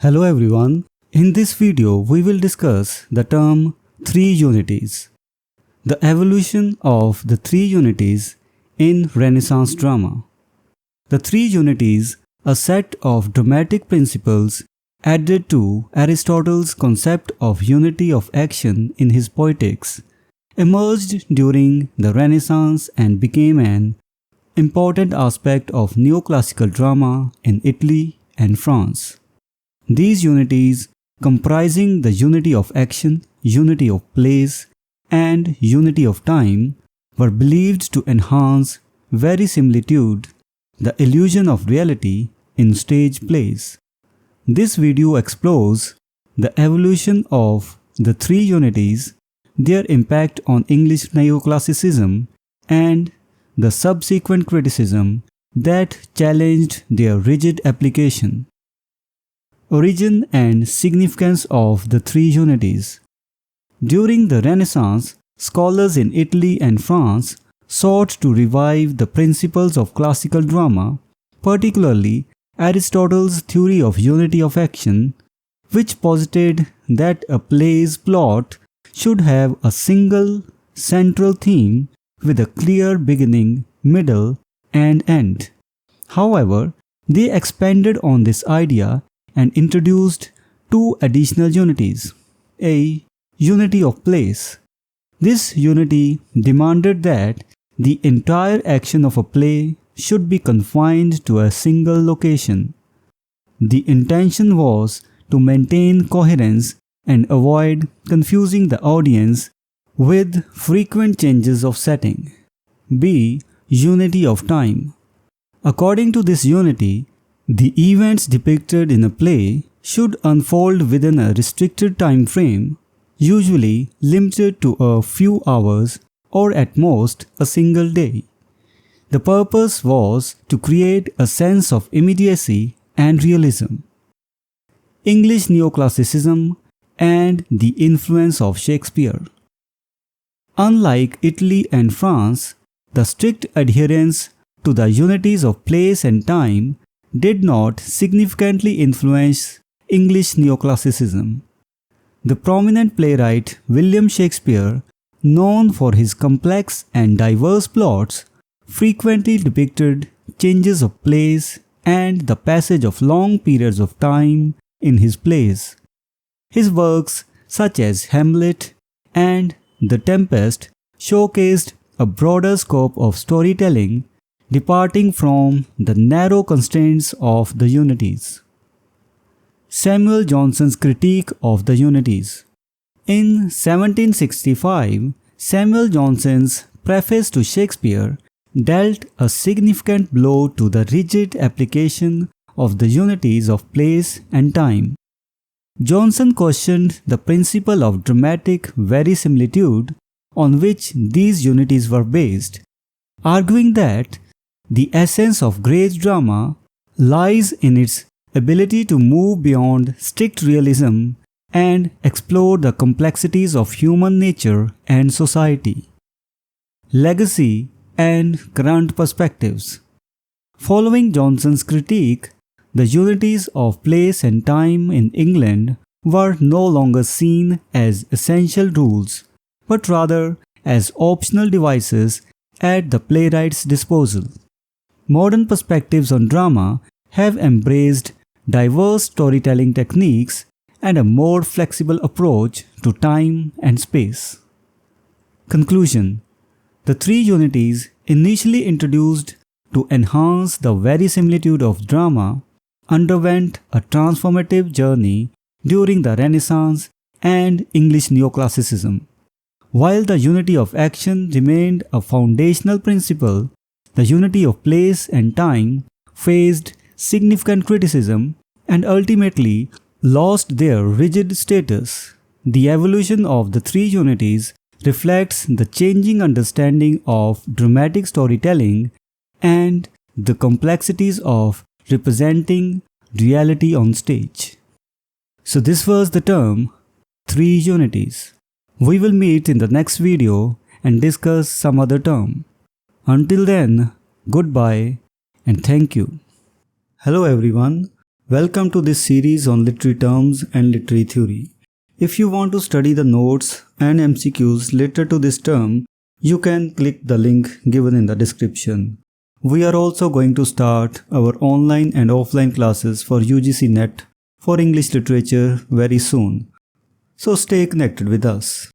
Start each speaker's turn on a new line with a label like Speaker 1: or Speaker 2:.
Speaker 1: Hello everyone, in this video we will discuss the term three unities, the evolution of the three unities in Renaissance drama. The three unities, a set of dramatic principles added to Aristotle's concept of unity of action in his Poetics, emerged during the Renaissance and became an important aspect of neoclassical drama in Italy and France. These unities, comprising the unity of action, unity of place, and unity of time, were believed to enhance verisimilitude, the illusion of reality in stage plays. This video explores the evolution of the three unities, their impact on English neoclassicism, and the subsequent criticism that challenged their rigid application. Origin and significance of the three unities. During the Renaissance, scholars in Italy and France sought to revive the principles of classical drama, particularly Aristotle's theory of unity of action, which posited that a play's plot should have a single central theme with a clear beginning, middle, and end. However, they expanded on this idea and introduced two additional unities. A unity of place. This unity demanded that the entire action of a play should be confined to a single location. The intention was to maintain coherence and avoid confusing the audience with frequent changes of setting. B. Unity of time. According to this unity, the events depicted in a play should unfold within a restricted time frame, usually limited to a few hours or at most a single day. The purpose was to create a sense of immediacy and realism. English neoclassicism and the influence of Shakespeare. Unlike Italy and France, the strict adherence to the unities of place and time did not significantly influence English neoclassicism. The prominent playwright William Shakespeare, known for his complex and diverse plots, frequently depicted changes of place and the passage of long periods of time in his plays. His works, such as Hamlet and The Tempest, showcased a broader scope of storytelling, departing from the narrow constraints of the unities. Samuel Johnson's critique of the unities. In 1765, Samuel Johnson's preface to Shakespeare dealt a significant blow to the rigid application of the unities of place and time. Johnson questioned the principle of dramatic verisimilitude on which these unities were based, arguing that the essence of great drama lies in its ability to move beyond strict realism and explore the complexities of human nature and society. Legacy and current perspectives. Following Johnson's critique, the unities of place and time in England were no longer seen as essential rules, but rather as optional devices at the playwright's disposal. Modern perspectives on drama have embraced diverse storytelling techniques and a more flexible approach to time and space. Conclusion. The three unities, initially introduced to enhance the verisimilitude of drama, underwent a transformative journey during the Renaissance and English neoclassicism. While the unity of action remained a foundational principle, the unity of place and time faced significant criticism and ultimately lost their rigid status. The evolution of the three unities reflects the changing understanding of dramatic storytelling and the complexities of representing reality on stage. So this was the term three unities. We will meet in the next video and discuss some other term. Until then, goodbye and thank you. Hello everyone, Welcome to this series on literary terms and literary theory. If you want to study the notes and MCQs related to this term, you can click the link given in the description. We are also going to start our online and offline classes for UGC NET for English literature very soon. So stay connected with us.